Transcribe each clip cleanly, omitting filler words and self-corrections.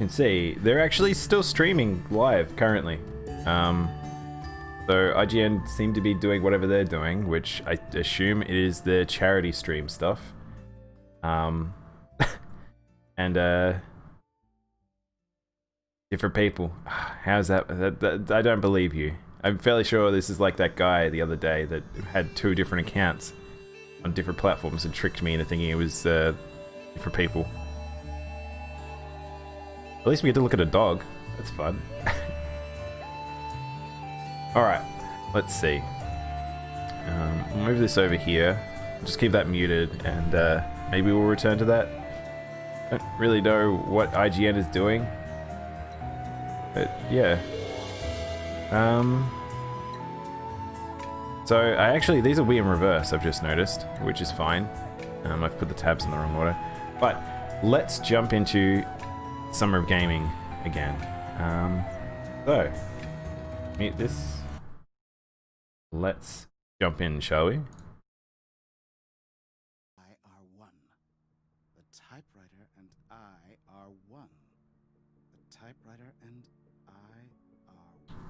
You can see they're actually still streaming live currently. So IGN seem to be doing whatever they're doing, which I assume is their charity stream stuff. And different people. How's that? I don't believe you. I'm fairly sure this is like that guy the other day that had 2 different accounts on different platforms and tricked me into thinking it was different people. At least we get to look at a dog. That's fun. Alright, let's see. We'll move this over here. Just keep that muted and maybe we'll return to that. I don't really know what IGN is doing. But yeah. So these will be in reverse, I've just noticed, which is fine. I've put the tabs in the wrong order. But let's jump into Summer of Gaming again. So, mute this. Let's jump in, shall we? I are one. The typewriter and I are one. The typewriter and I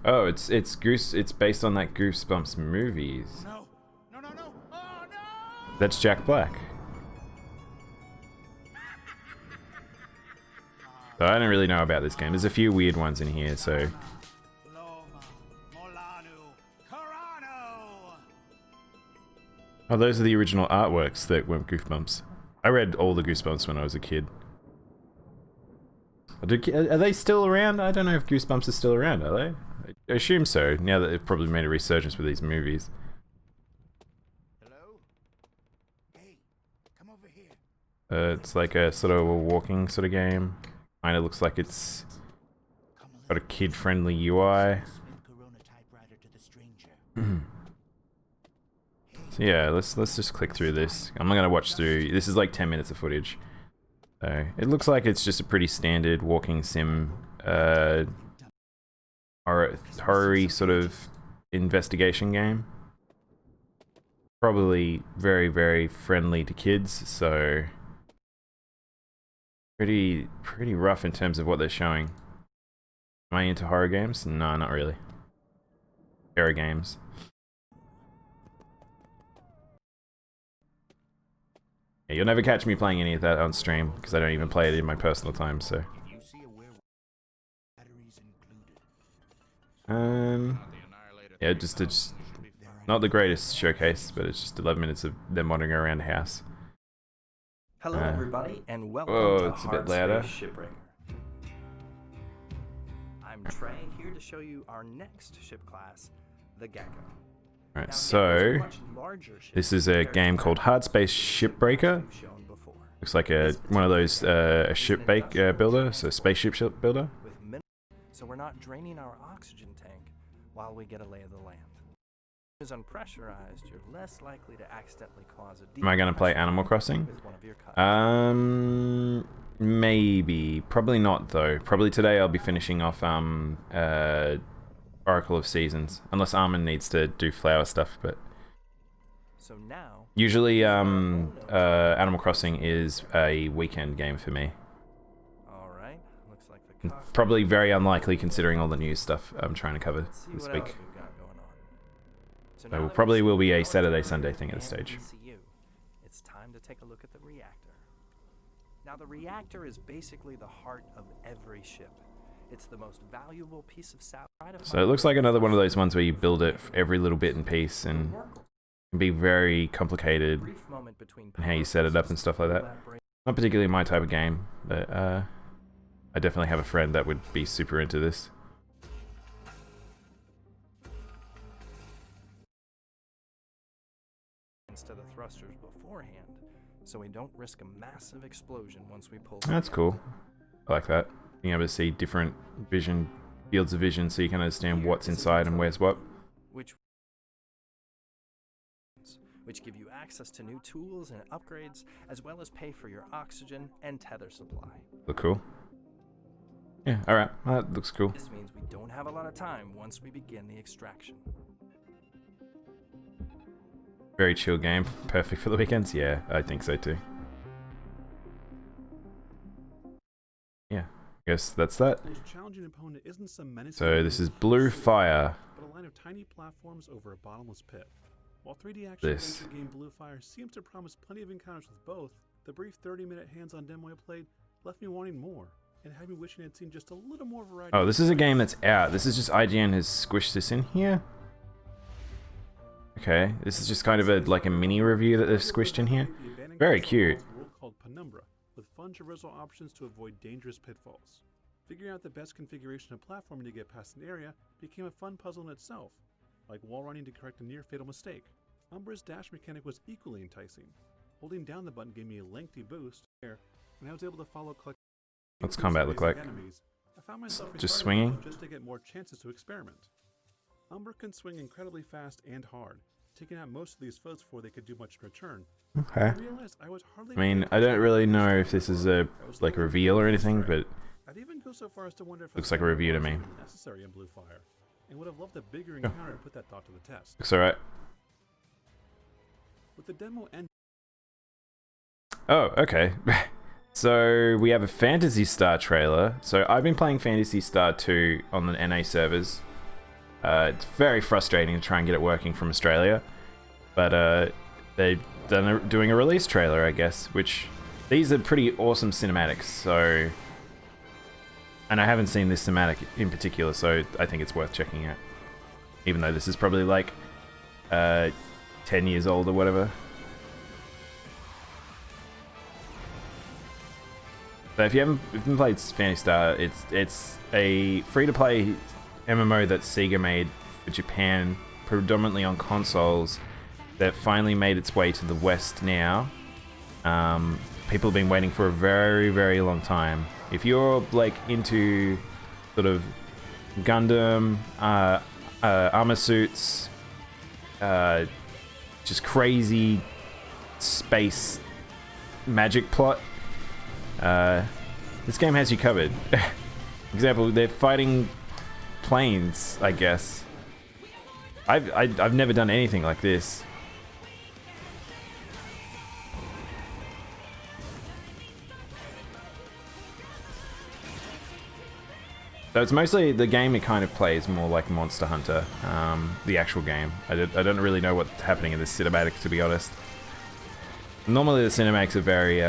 are. Oh, it's based on that Goosebumps movies. No! No! No! No! Oh no! That's Jack Black. So I don't really know about this game. There's a few weird ones in here, so. Oh, those are the original artworks that were Goosebumps. I read all the Goosebumps when I was a kid. Are they still around? I don't know if Goosebumps is still around, are they? I assume so, now that they've probably made a resurgence with these movies. Hello? Hey, come over here. It's like a sort of a walking sort of game. Kinda looks like it's got a kid-friendly UI. So yeah, let's just click through this. I'm not gonna watch through. This is like 10 minutes of footage. So it looks like it's just a pretty standard walking sim, horror-y sort of investigation game. Probably very, very friendly to kids, so pretty rough in terms of what they're showing. Am I into horror games? No, not really. Horror games. Yeah, you'll never catch me playing any of that on stream because I don't even play it in my personal time. So. Yeah, just it's not the greatest showcase, but it's just 11 minutes of them wandering around the house. Hello everybody, and welcome to it's a bit louder. Shipbreaker. I'm Trey, here to show you our next ship class, the Gecko. Alright, so this is a game called Hard Space Shipbreaker. Looks like one of those a ship builder, so a spaceship ship builder. So we're not draining our oxygen tank while we get a lay of the land. Is unpressurized, you're less likely to accidentally cause a Am I going to play Animal Crossing? Maybe. Probably not though. Probably today I'll be finishing off Oracle of Seasons, unless Armin needs to do flower stuff. But so now, usually Animal Crossing is a weekend game for me. All right, looks like the probably very unlikely considering all the news stuff I'm trying to cover this week. So probably will be a Saturday, Sunday thing at this stage. It's time to take a look at the reactor. Now the reactor is basically the heart of every ship. It's the most valuable piece of salvage. So it looks like another one of those ones where you build it every little bit and piece and can be very complicated in how you set it up and stuff like that. Not particularly my type of game, but I definitely have a friend that would be super into this. To the thrusters beforehand, so we don't risk a massive explosion once we pull. That's cool. I like that. Being able to see different fields of vision, so you can understand what's inside and where's what. Which give you access to new tools and upgrades, as well as pay for your oxygen and tether supply. Look cool. Yeah. All right. That looks cool. This means we don't have a lot of time once we begin the extraction. Very chill game, perfect for the weekends. Yeah, I think so too. Yeah, Guess that's that. The most challenging opponent isn't some menacing So this is enemy, Blue Fire. but a line of tiny platforms over a bottomless pit. While 3D action This. adventure game Blue Fire seems to promise plenty of encounters with both, the brief 30-minute hands-on demo I played left me wanting more, and had me wishing I'd seen just a little more variety. Oh, this is a game that's out. This is just IGN has squished this in here. Okay, this is just kind of like a mini review that they've squished in here. Very cute. A world called Penumbra, with fun traversal options to avoid dangerous pitfalls. Figuring out the best configuration of platforming to get past an area became a fun puzzle in itself, like wall running to correct a near-fatal mistake. Umbra's dash mechanic was equally enticing. Holding down the button gave me a lengthy boost there, and I was able to follow collect. What's combat look like? Enemies. I found myself Just restarting swinging? the mode just to get more chances to experiment. Umbra can swing incredibly fast and hard, taking out most of these foes before they could do much in return. Okay. I realized I was hardly. I mean, I don't really know if this is a like a reveal or anything, but I'd even go so far as to wonder if looks like a review to me. necessary in Blue Fire, and would have loved a bigger encounter to put that thought to the test. looks alright. With the demo end. Oh, okay. So we have a Phantasy Star trailer. So I've been playing Phantasy Star 2 on the NA servers. It's very frustrating to try and get it working from Australia, but they're doing a release trailer, I guess. Which these are pretty awesome cinematics. So, and I haven't seen this cinematic in particular, so I think it's worth checking out. Even though this is probably like 10 years old or whatever. So if you haven't played Phantasy Star, it's a free-to-play MMO that Sega made for Japan, predominantly on consoles, that finally made its way to the West now. People have been waiting for a very, very long time. If you're like into sort of Gundam, armor suits, just crazy space magic plot, this game has you covered. Example, they're fighting planes, I guess. I've never done anything like this. So it's mostly the game. It kind of plays more like Monster Hunter, the actual game. I don't really know what's happening in this cinematic, to be honest. Normally the cinematics are very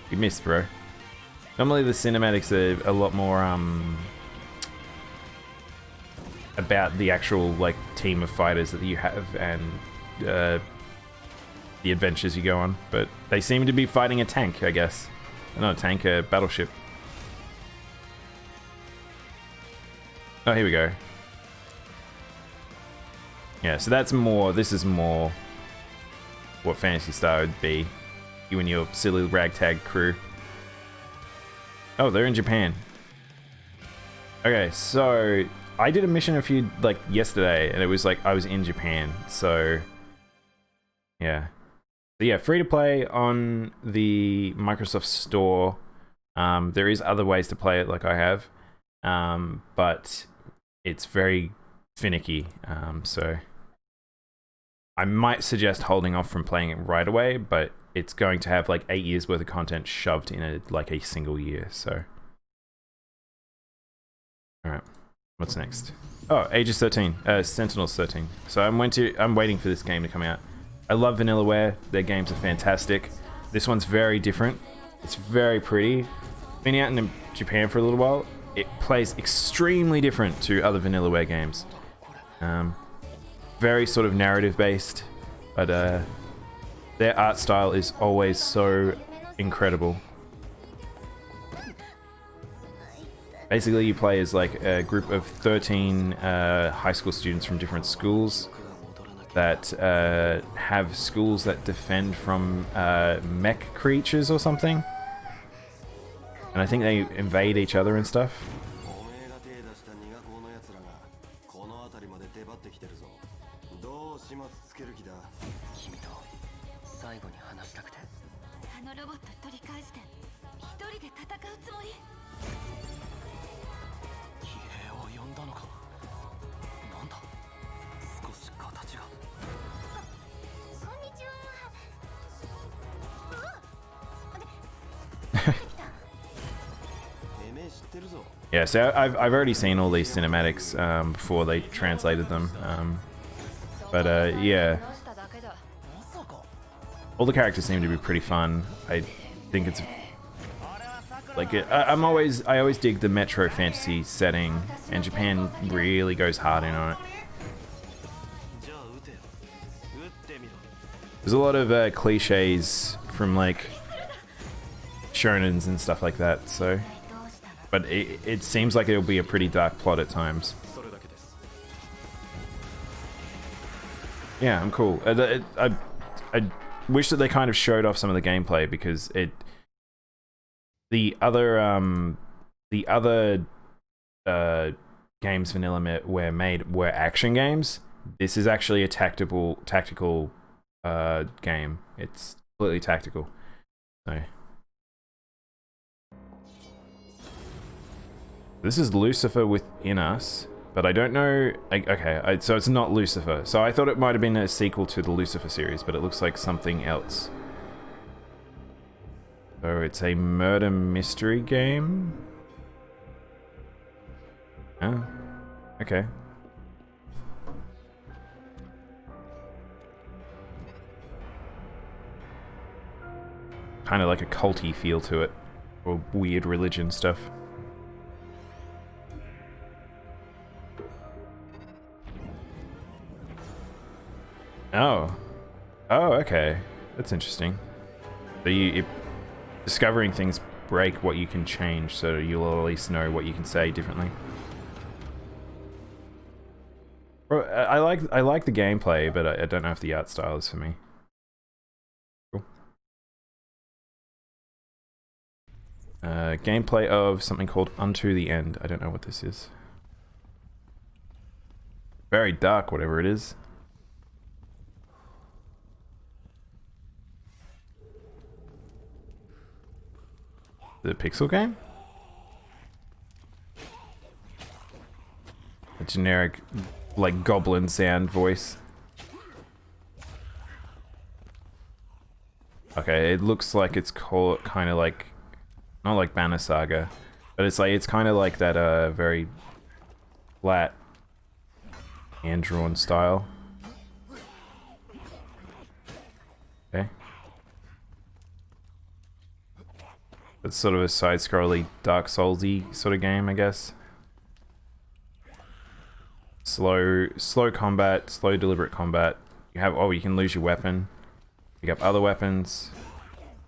you missed, bro. Normally the cinematics are a lot more about the actual like team of fighters that you have and the adventures you go on, but they seem to be fighting a tank, I guess. Not a tank, a battleship. Oh, here we go. Yeah, so that's more, this is more what Phantasy Star would be. You and your silly ragtag crew. Oh, they're in Japan. Okay, so I did a mission like yesterday, and it was like I was in Japan, so yeah. So yeah, free to play on the Microsoft Store. There is other ways to play it, like I have, but it's very finicky. So I might suggest holding off from playing it right away, but it's going to have like 8 years worth of content shoved in like a single year. So, all right, what's next? Oh, Aegis 13, Sentinels 13. So I'm waiting for this game to come out. I love Vanillaware. Their games are fantastic. This one's very different. It's very pretty. Been out in Japan for a little while. It plays extremely different to other Vanillaware games. Very sort of narrative based, but their art style is always so incredible. Basically, you play as like a group of 13 high school students from different schools that have schools that defend from mech creatures or something. And I think they invade each other and stuff. Yeah, so I've already seen all these cinematics before they translated them. Yeah, all the characters seem to be pretty fun. I think it's like I always dig the Metro fantasy setting, and Japan really goes hard in on it. There's a lot of cliches from like shonens and stuff like that, so. But it seems like it'll be a pretty dark plot at times. Yeah, I'm cool. I wish that they kind of showed off some of the gameplay, because the other games Vanilla were action games. This is actually a tactical game. It's completely tactical. So this is Lucifer Within Us, but I don't know. Okay, so it's not Lucifer. So I thought it might have been a sequel to the Lucifer series, but it looks like something else. So it's a murder mystery game. Oh, okay. Kind of like a culty feel to it, or weird religion stuff. Oh. Oh, okay. That's interesting. So discovering things break what you can change, so you'll at least know what you can say differently. I like the gameplay, but I don't know if the art style is for me. Cool. Gameplay of something called Unto the End. I don't know what this is. Very dark, whatever it is. The pixel game? A generic, like, goblin sound voice. Okay, it looks like it's kind of like, not like Banner Saga, but it's kind of like that very flat hand-drawn style. Okay. It's sort of a side-scrolly, Dark Souls-y sort of game, I guess. Slow combat, slow deliberate combat. You can lose your weapon. Pick up other weapons.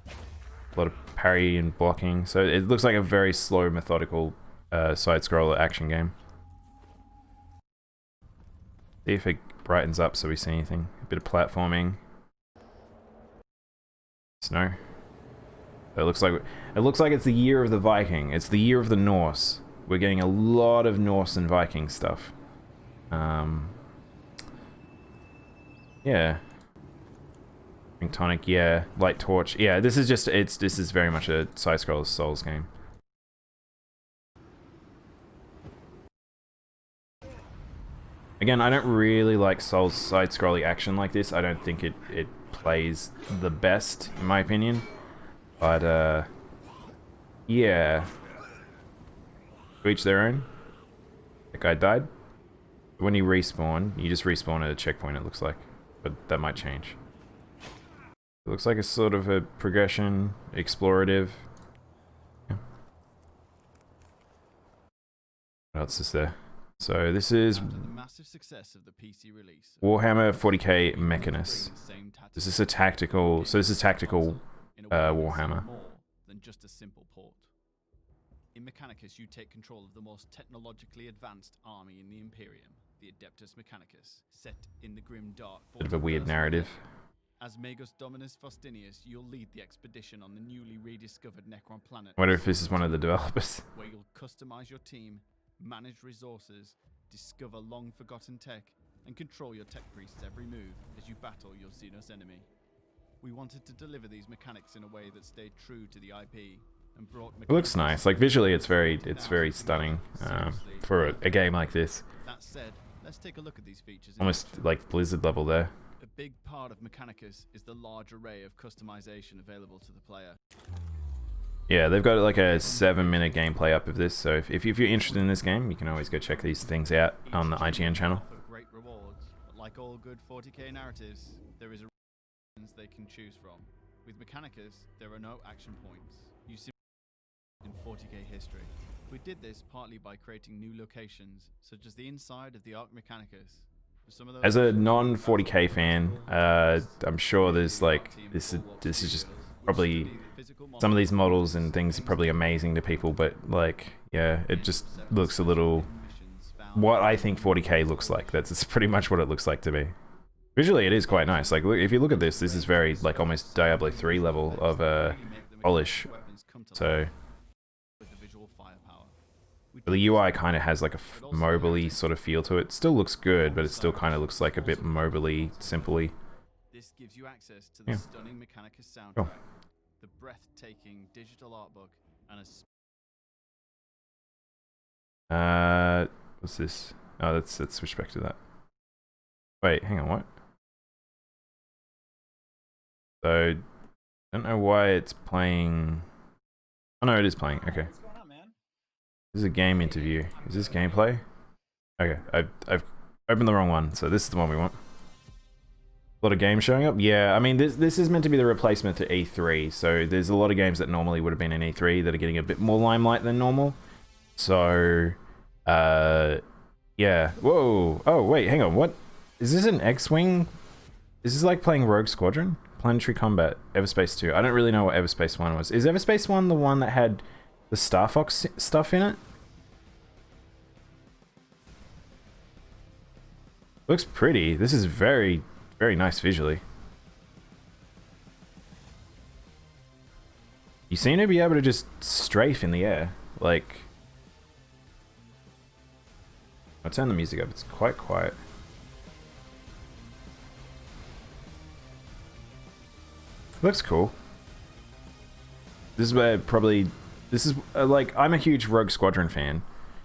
A lot of parry and blocking. So it looks like a very slow, methodical side-scroller action game. See if it brightens up so we see anything. A bit of platforming. Snow. It looks like it's the year of the Viking. It's the year of the Norse. We're getting a lot of Norse and Viking stuff. Yeah. Tonic, yeah. Light Torch. Yeah, this is very much a side-scroller Souls game. Again, I don't really like Souls side-scrolling action like this. I don't think it plays the best, in my opinion. But, yeah. To each their own. That guy died. When you respawn, you just respawn at a checkpoint, it looks like. But that might change. It looks like a sort of a progression, explorative. Yeah. What else is there? So this is Warhammer 40k Mechanus. This is a tactical, Warhammer. Than just a simple port. In Mechanicus, you take control of the most technologically advanced army in the Imperium, the Adeptus Mechanicus, set in the grim dark. Bit of a weird narrative. As Magus Dominus Faustinius, you'll lead the expedition on the newly rediscovered Necron planet. I wonder if this is one of the developers. Where you'll customize your team, manage resources, discover long-forgotten tech, and control your tech priests' every move as you battle your Xenos enemy. We wanted to deliver these mechanics in a way that stayed true to the IP and brought. It looks nice. Like visually, it's very stunning for a game like this. That said, let's take a look at these features. Almost like Blizzard level there. A big part of Mechanicus is the large array of customization available to the player. Yeah, they've got like a 7-minute gameplay up of this, so if you're interested in this game, you can always go check these things out on the IGN channel. Great rewards, but like all good 40k narratives, there is a reasons they can choose from. With Mechanicus, there are no action points. You simply in 40k history. We did this partly by creating new locations, such as the inside of the Arc Mechanicus. For some of those As a non-40k fan, I'm sure there's like this is just probably some of these models and things are probably amazing to people, but like yeah, it just looks a little what I think 40k looks like. That's pretty much what it looks like to me. Visually, it is quite nice. Like, look, if you look at this, this is very like almost Diablo 3 level of polish. So but the UI kind of has like a mobile-y sort of feel to it. Still looks good, but it still kind of looks like a bit mobile-y, simple-y. This gives you access to the stunning Mechanicus soundtrack, Cool. the breathtaking digital art book, and a What's this? Oh, let's switch back to that. Wait, hang on, what? So, I don't know why it's playing. Oh no, it is playing. Okay. This is a game interview. Is this gameplay? Okay, I've opened the wrong one, so this is the one we want. A lot of games showing up? Yeah, I mean, this is meant to be the replacement to E3, so there's a lot of games that normally would have been in E3 that are getting a bit more limelight than normal. So, yeah. Whoa. Oh, wait, hang on, what? Is this an X-Wing? Is this like playing Rogue Squadron? Planetary Combat, Everspace 2. I don't really know what Everspace 1 was. Is Everspace 1 the one that had the Star Fox stuff in it? Looks pretty. This is very, very nice visually. You seem to be able to just strafe in the air. Like... I'll turn the music up. It's quite quiet. Looks cool. This is where probably... This is, like, I'm a huge Rogue Squadron fan.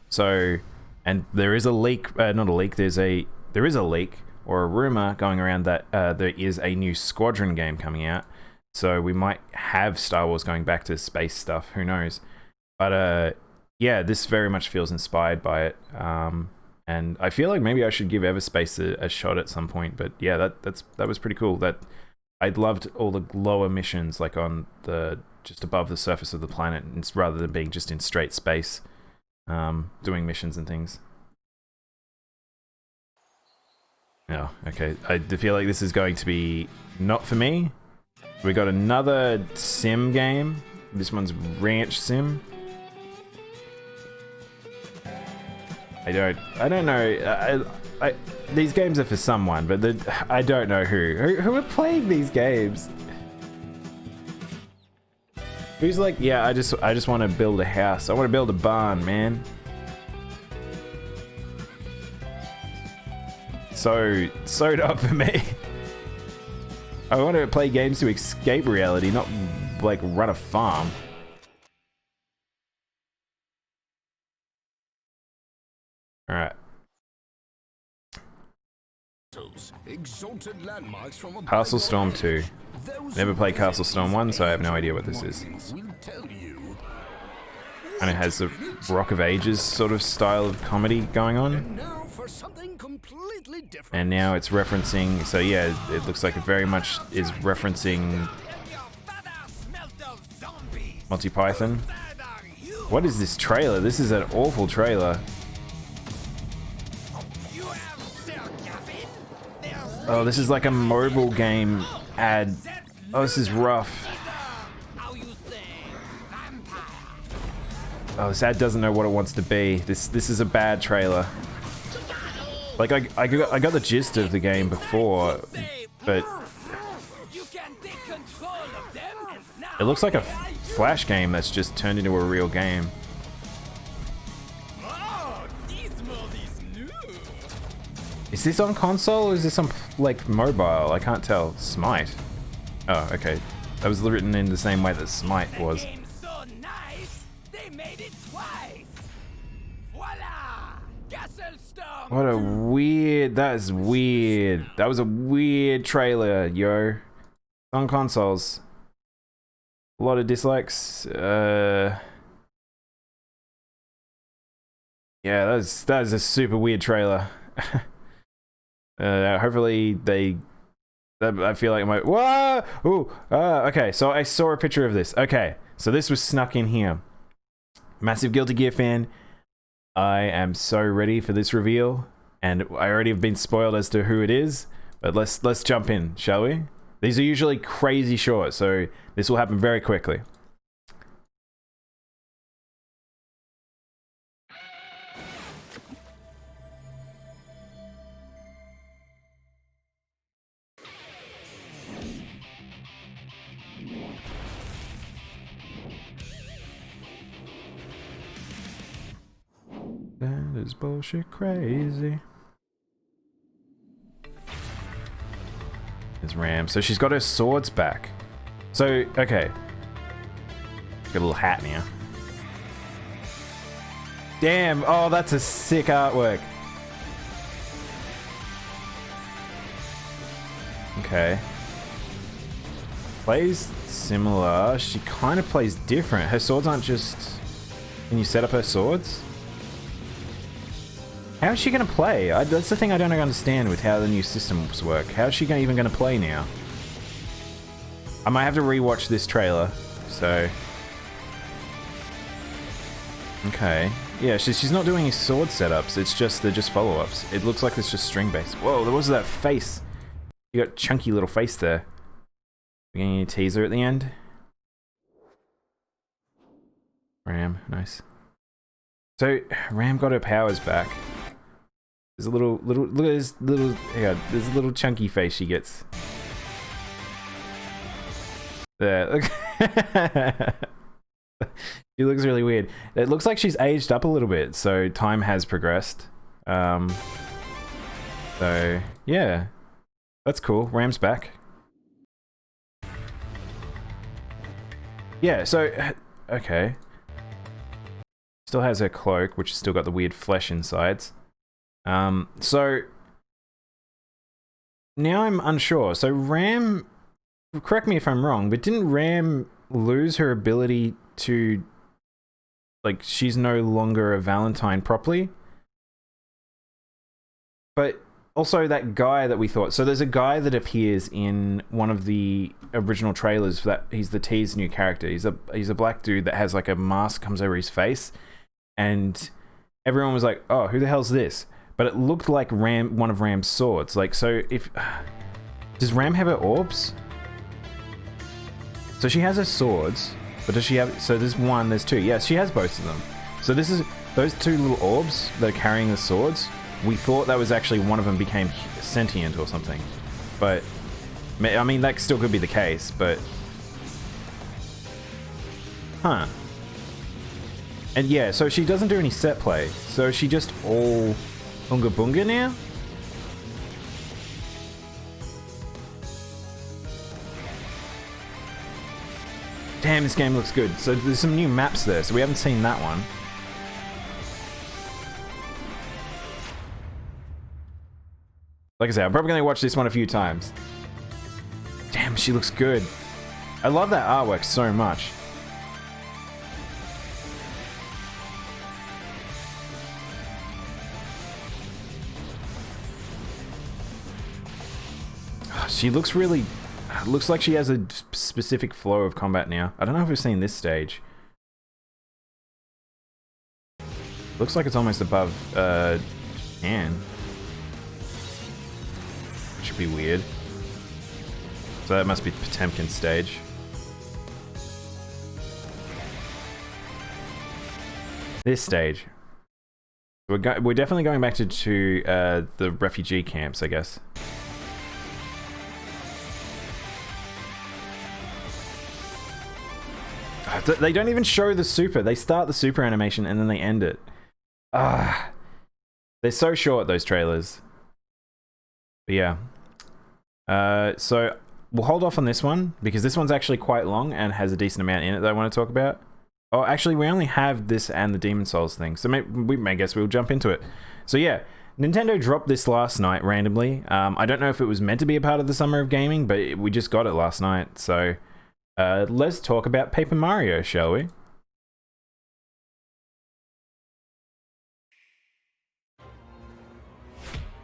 So... And there is a leak... not a leak, there is a leak or a rumor going around that there is a new Squadron game coming out. So we might have Star Wars going back to space stuff. Who knows? But yeah, this very much feels inspired by it. And I feel like maybe I should give Everspace a shot at some point. But yeah, that was pretty cool. That I loved all the lower missions, like on the just above the surface of the planet, rather than being just in straight space, doing missions and things. No, okay. I feel like this is going to be not for me. We got another sim game. This one's Ranch Sim. I don't know. These games are for someone, but I don't know who are playing these games. Who's like, yeah, I just want to build a house. I want to build a barn, man. So sewed up for me. I want to play games to escape reality, not like run a farm. All right. Castle Storm 2. Never played Castle Storm 1, so I have no idea what this is. And it has a Rock of Ages sort of style of comedy going on. And now it's referencing, so yeah, it looks like it very much is referencing Monty Python. What is this trailer? This is an awful trailer. Oh, this is like a mobile game ad. Oh, this is rough. Oh, this ad doesn't know what it wants to be. This is a bad trailer. Like, I got the gist of the game before, but it looks like a Flash game that's just turned into a real game. Is this on console or is this on, like, mobile? I can't tell. Smite. Oh, okay. That was written in the same way that Smite was. What a weird... That is weird. That was a weird trailer, yo. On consoles. A lot of dislikes. Yeah, that is a super weird trailer. Hopefully I feel like whoa! Ooh! Okay, so I saw a picture of this. Okay, so this was snuck in here. Massive Guilty Gear fan. I am so ready for this reveal, and I already have been spoiled as to who it is. But let's jump in, shall we? These are usually crazy short, so this will happen very quickly. That is bullshit crazy. There's Ram. So she's got her swords back. So, okay. Got a little hat now. Damn! Oh, that's a sick artwork. Okay. Plays similar. She kind of plays different. Her swords aren't just... Can you set up her swords? How is she going to play? That's the thing I don't understand with how the new systems work. How is she even going to play now? I might have to rewatch this trailer, so... Okay. Yeah, she's not doing any sword setups, they're just follow-ups. It looks like it's just string-based. Whoa, there was that face! You got chunky little face there. We getting a teaser at the end? Ram, nice. So, Ram got her powers back. There's a little, look at this little, yeah, there's a little chunky face she gets. There, look. She looks really weird. It looks like she's aged up a little bit, so time has progressed. So, yeah. That's cool. Ram's back. Yeah, so, okay. Still has her cloak, which has still got the weird flesh insides. So now I'm unsure. So Ram, correct me if I'm wrong, but didn't Ram lose her ability to, like, she's no longer a Valentine properly? But also that guy that we thought, so there's a guy that appears in one of the original trailers that he's the teased new character. He's a black dude that has like a mask comes over his face, and everyone was like, oh, who the hell's this? But it looked like one of Ram's swords. Like, so if... Does Ram have her orbs? So she has her swords, but does she have... So there's one, there's two. Yes, she has both of them. So this is... Those two little orbs that are carrying the swords, we thought that was actually one of them became sentient or something. But... I mean, that still could be the case, but... Huh. And yeah, so she doesn't do any set play. So she just all... Unga Bunga now? Damn, this game looks good. So there's some new maps there, so we haven't seen that one. Like I said, I'm probably going to watch this one a few times. Damn, she looks good. I love that artwork so much. She looks really... Looks like she has a specific flow of combat now. I don't know if we've seen this stage. Looks like it's almost above Japan. Should be weird. So that must be Potemkin's stage. This stage. We're definitely going back to the refugee camps, I guess. They don't even show the super. They start the super animation and then they end it. They're so short, those trailers. But yeah. So we'll hold off on this one because this one's actually quite long and has a decent amount in it that I want to talk about. Oh, actually, we only have this and the Demon Souls thing, so I guess we'll jump into it. So yeah, Nintendo dropped this last night randomly. I don't know if it was meant to be a part of the Summer of Gaming, but we just got it last night, so Let's talk about Paper Mario, shall we?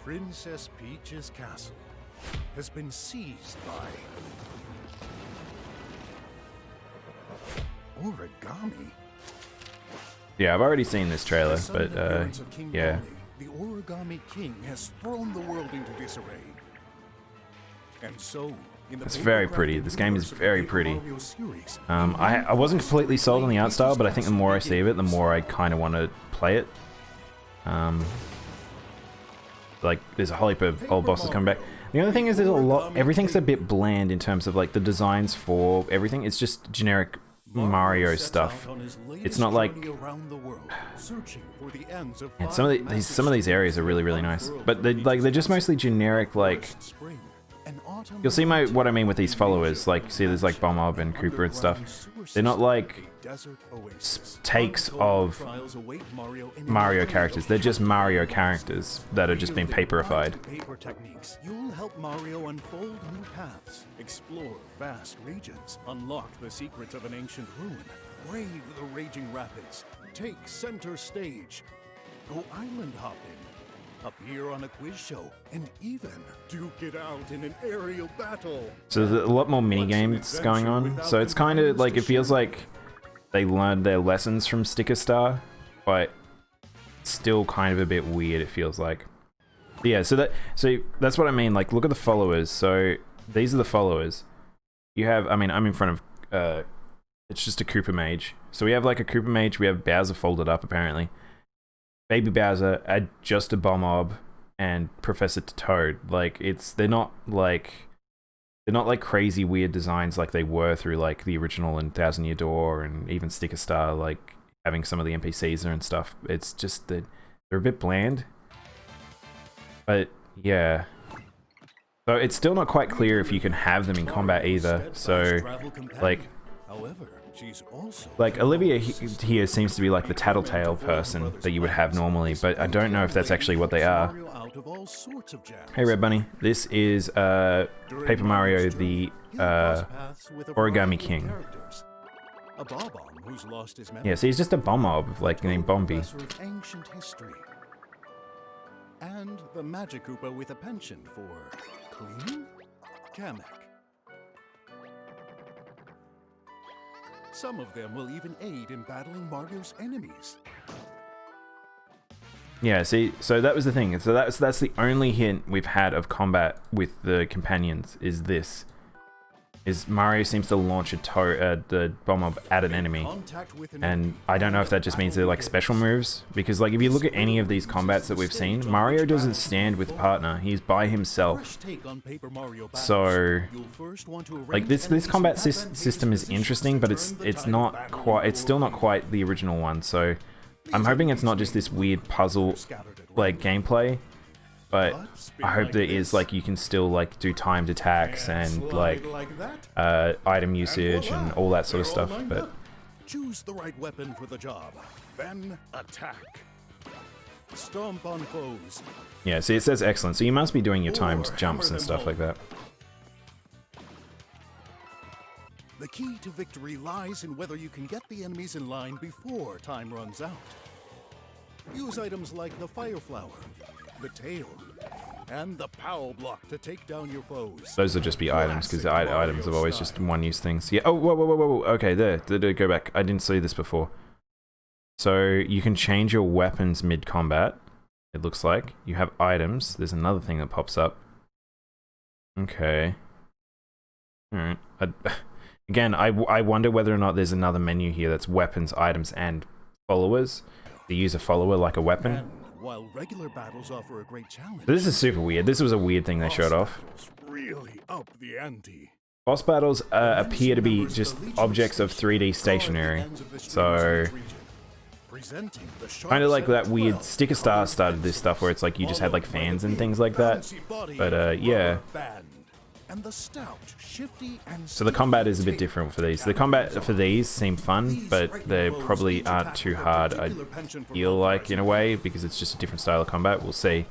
Princess Peach's castle has been seized by origami. Yeah, I've already seen this trailer, The sudden but appearance of King yeah. Bonnie, the origami king has thrown the world into disarray. And so, in the It's very paper pretty. crafting This game is universe of very Paper pretty. Mario series, I wasn't completely sold on the art style, but I think the more I see of it, the more I kind of want to play it. Like, there's a whole heap of old bosses coming back. The other thing is there's a lot, everything's a bit bland in terms of like the designs for everything. It's just generic Mario stuff. It's not like, and some of these areas are really nice, but they're just mostly generic. Like, you'll see what I mean with these followers. Like, see, there's like Bomb and Cooper and stuff. They're not like takes of Mario characters. They're just Mario characters that are just being paperified. Paper techniques. You'll help Mario unfold new paths, explore vast regions, unlock the secrets of an ancient ruin, brave the raging rapids, take center stage, go island hopping, appear on a quiz show, and even duke it out in an aerial battle. So there's a lot more mini games going on. So it's kind of like, it feels like they learned their lessons from Sticker Star, but still kind of a bit weird, it feels like. But yeah, so that's what I mean. Like, look at the followers. So these are the followers. You have, I mean, I'm in front of, it's just a Koopa Mage. So we have like a Koopa Mage, we have Bowser folded up apparently. Baby Bowser, just a Bomb, and Professor Toad. Like, they're not like crazy weird designs like they were through like the original and Thousand Year Door and even Sticker Star, like having some of the NPCs there and stuff. It's just that they're a bit bland. But yeah. So it's still not quite clear if you can have them in combat either. So like Olivia here seems to be like the tattletale person that you would have normally, but I don't know if that's actually what they are. Hey Red Bunny, this is Paper Mario the Origami King. Yeah, so he's just a Bomb, like named Bombi. And the Magic Koopa with a penchant for cleaning? Kamek. Some of them will even aid in battling Mario's enemies. Yeah, see, so that was the thing. So that's the only hint we've had of combat with the companions, is this. Is Mario seems to launch the Bomb at an enemy. And I don't know if that just means they're like special moves, because like if you look at any of these combats that we've seen, Mario doesn't stand with a partner, he's by himself. So like this combat system is interesting, but it's still not quite the original one. So I'm hoping it's not just this weird puzzle like gameplay, but I hope there is like you can still like do timed attacks and like item usage and all that sort of stuff. But choose the right weapon for the job, then attack. Stomp on foes. Yeah, see, it says excellent, so you must be doing your timed jumps and stuff like that. The key to victory lies in whether you can get the enemies in line before time runs out. Use items like the Fire Flower, the Tail, and the Power Block to take down your foes. Those will just be items, because items have always just one-use things. Yeah. Oh, whoa. Okay, there. Go back. I didn't see this before. So you can change your weapons mid-combat. It looks like you have items. There's another thing that pops up. Okay. All right. Again, I wonder whether or not there's another menu here that's weapons, items, and followers. To use a follower like a weapon. And while regular battles offer a great challenge, This is super weird. This was a weird thing they showed off. really up the ante. Boss battles appear to be just objects of 3D stationary. So kind of like that weird Sticker Star started this stuff where it's like you just had like fans and things like that. But yeah. So the combat is a bit different for these. The combat for these seem fun, but they probably aren't too hard, I feel like, in a way, because it's just a different style of combat. We'll see.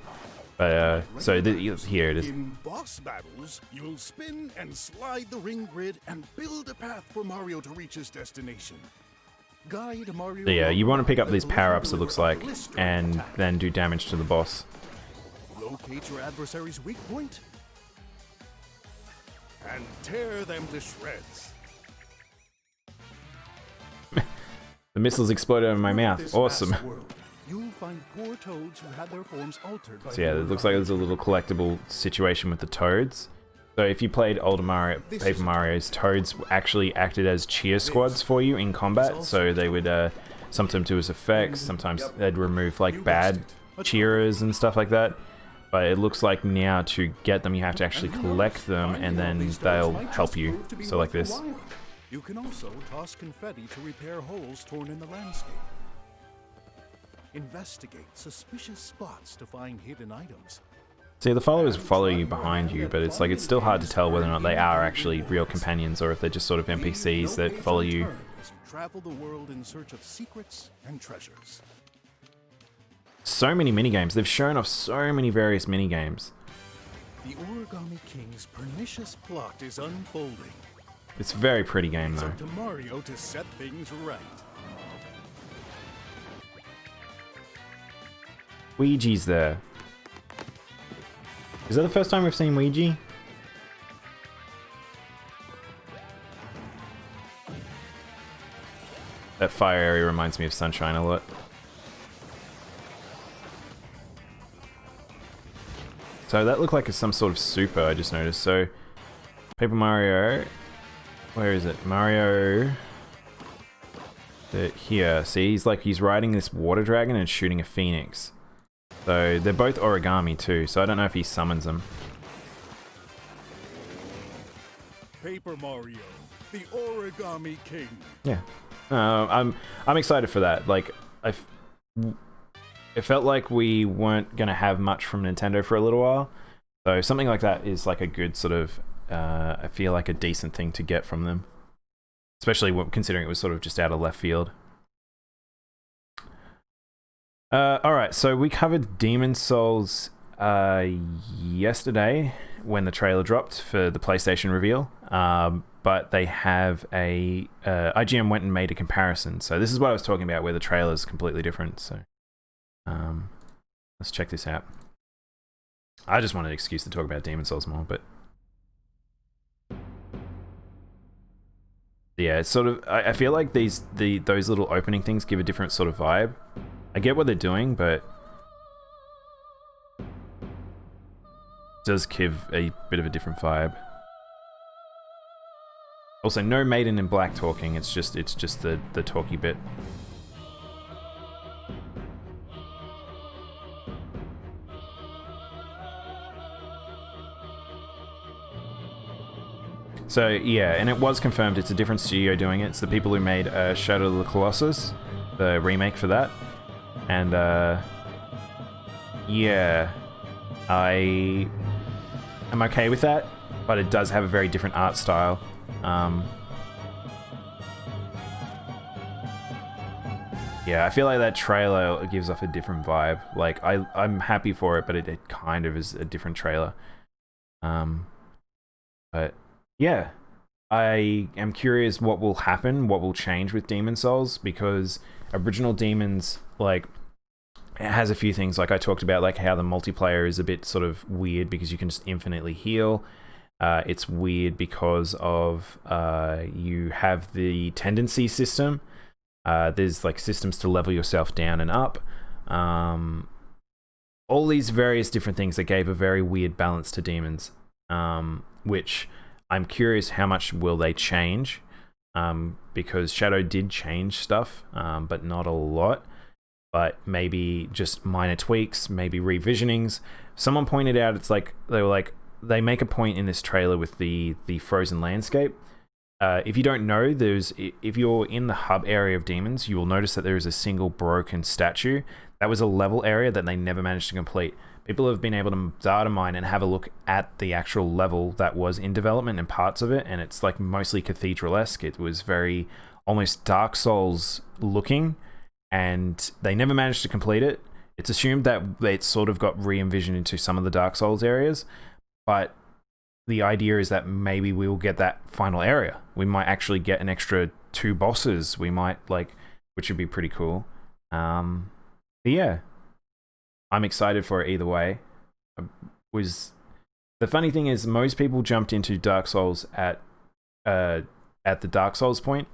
But so here it is. In boss battles, you'll spin and slide the ring grid and build a path for Mario to reach his destination. Guide Mario. So yeah, you want to pick up these along power-ups, the it looks like, blistering and attack. then do damage to the boss. Locate your adversary's weak point and tear them to shreds. The missiles exploded in my mouth. This Awesome. vast world, you'll find poor toads who had their forms altered by So yeah, it looks like there's a little collectible situation with the toads. So if you played older Paper Mario's, toads actually acted as cheer squads for you in combat. So they would sometimes do as effects, sometimes they'd remove like bad cheerers and stuff like that. But it looks like now to get them you have to actually collect them and then they'll help you. So like this. You can also toss confetti to repair holes torn in the landscape. Investigate suspicious spots to find hidden items. See, the followers follow you behind you, but it's like it's still hard to tell whether or not they are actually real companions or if they're just sort of NPCs that follow you. As you travel the world in search of secrets and treasures. So many minigames. They've shown off so many various minigames. The Origami King's pernicious plot is unfolding. It's a very pretty game It's though. up to Mario to set things right. Ouija's there. Is that the first time we've seen Ouija? That fire area reminds me of Sunshine a lot. So that looked like some sort of super, I just noticed. So, Paper Mario... Where is it? Mario... Here. See, he's riding this water dragon and shooting a phoenix. So, they're both origami too, so I don't know if he summons them. Paper Mario, the Origami King. Yeah. I'm excited for that. Like, it felt like we weren't going to have much from Nintendo for a little while. So something like that is like a good sort of, I feel like a decent thing to get from them. Especially considering it was sort of just out of left field. Alright, so we covered Demon's Souls yesterday when the trailer dropped for the PlayStation reveal. But they have a... IGN went and made a comparison. So this is what I was talking about where the trailer is completely different. So let's check this out. I just wanted an excuse to talk about Demon's Souls more, but... Yeah, it's sort of... I feel like those little opening things give a different sort of vibe. I get what they're doing, but... It does give a bit of a different vibe. Also, no Maiden in Black talking, it's just the talky bit. So yeah, and it was confirmed it's a different studio doing it. It's the people who made Shadow of the Colossus, the remake for that. And yeah, I am okay with that, but it does have a very different art style. Yeah, I feel like that trailer gives off a different vibe. Like, I'm happy for it, but it kind of is a different trailer. But yeah, I am curious what will happen, what will change with Demon's Souls, because original Demons, like, it has a few things, like I talked about, like how the multiplayer is a bit sort of weird because you can just infinitely heal. It's weird because of you have the tendency system. There's like systems to level yourself down and up. All these various different things that gave a very weird balance to Demons, which I'm curious how much will they change, because Shadow did change stuff, but not a lot. But maybe just minor tweaks, maybe revisionings. Someone pointed out, it's like they make a point in this trailer with the frozen landscape. If you don't know, if you're in the hub area of Demons, you will notice that there is a single broken statue. That was a level area that they never managed to complete. People have been able to data mine and have a look at the actual level that was in development and parts of it, and it's like mostly cathedral-esque. It was very almost Dark Souls looking, and they never managed to complete it. it's assumed that it sort of got re-envisioned into some of the Dark Souls areas, but the idea is that maybe we will get that final area. We might actually get an extra 2 bosses. We might, like, which would be pretty cool. But yeah, I'm excited for it either way. The funny thing is, most people jumped into Dark Souls at the Dark Souls point,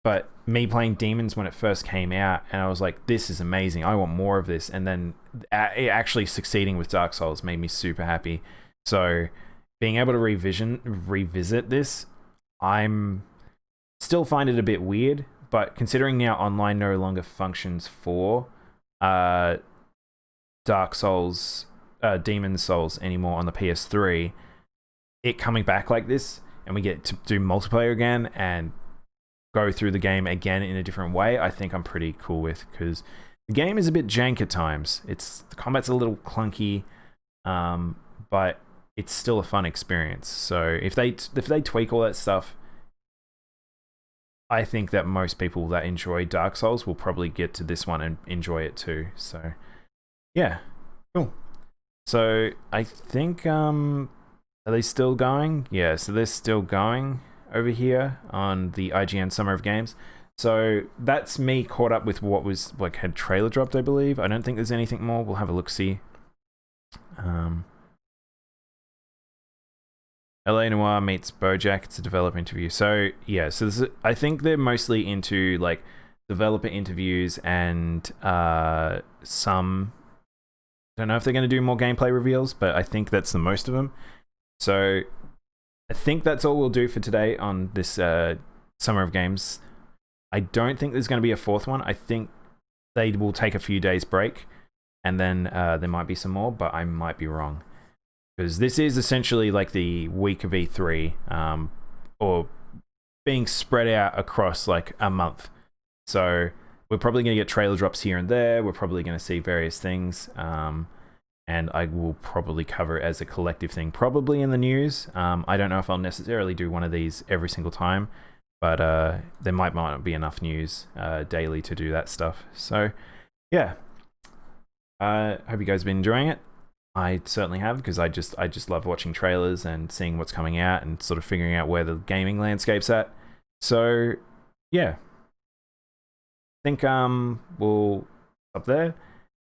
but me playing Demons when it first came out, and I was like, this is amazing, I want more of this, and then it actually succeeding with Dark Souls made me super happy. So being able to revisit this, I'm still find it a bit weird, but considering now online no longer functions for Dark Souls, Demon's Souls anymore on the PS3, it coming back like this, and we get to do multiplayer again and go through the game again in a different way, I think I'm pretty cool with, because the game is a bit jank at times. The combat's a little clunky, but it's still a fun experience. So if they tweak all that stuff, I think that most people that enjoy Dark Souls will probably get to this one and enjoy it too. So yeah, cool. So I think are they still going? Yeah, so they're still going over here on the IGN Summer of Games. So that's me caught up with what was like had trailer dropped, I believe. I don't think there's anything more. We'll have a look-see. LA Noire meets Bojack. It's a developer interview. So yeah, so I think they're mostly into like developer interviews and some. I don't know if they're going to do more gameplay reveals, but I think that's the most of them. So I think that's all we'll do for today on this Summer of Games. I don't think there's going to be a 4th one. I think they will take a few days break, and then there might be some more, but I might be wrong. Because this is essentially like the week of E3, or being spread out across like a month. So we're probably going to get trailer drops here and there. We're probably going to see various things. And I will probably cover it as a collective thing, probably in the news. I don't know if I'll necessarily do one of these every single time, but there might not be enough news daily to do that stuff. So yeah, hope you guys have been enjoying it. I certainly have, because I just love watching trailers and seeing what's coming out and sort of figuring out where the gaming landscape's at. So yeah, I think we'll stop there,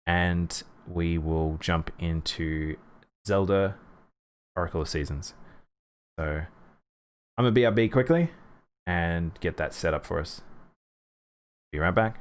and we will jump into Zelda Oracle of Seasons. So I'm gonna BRB quickly and get that set up for us. Be right back.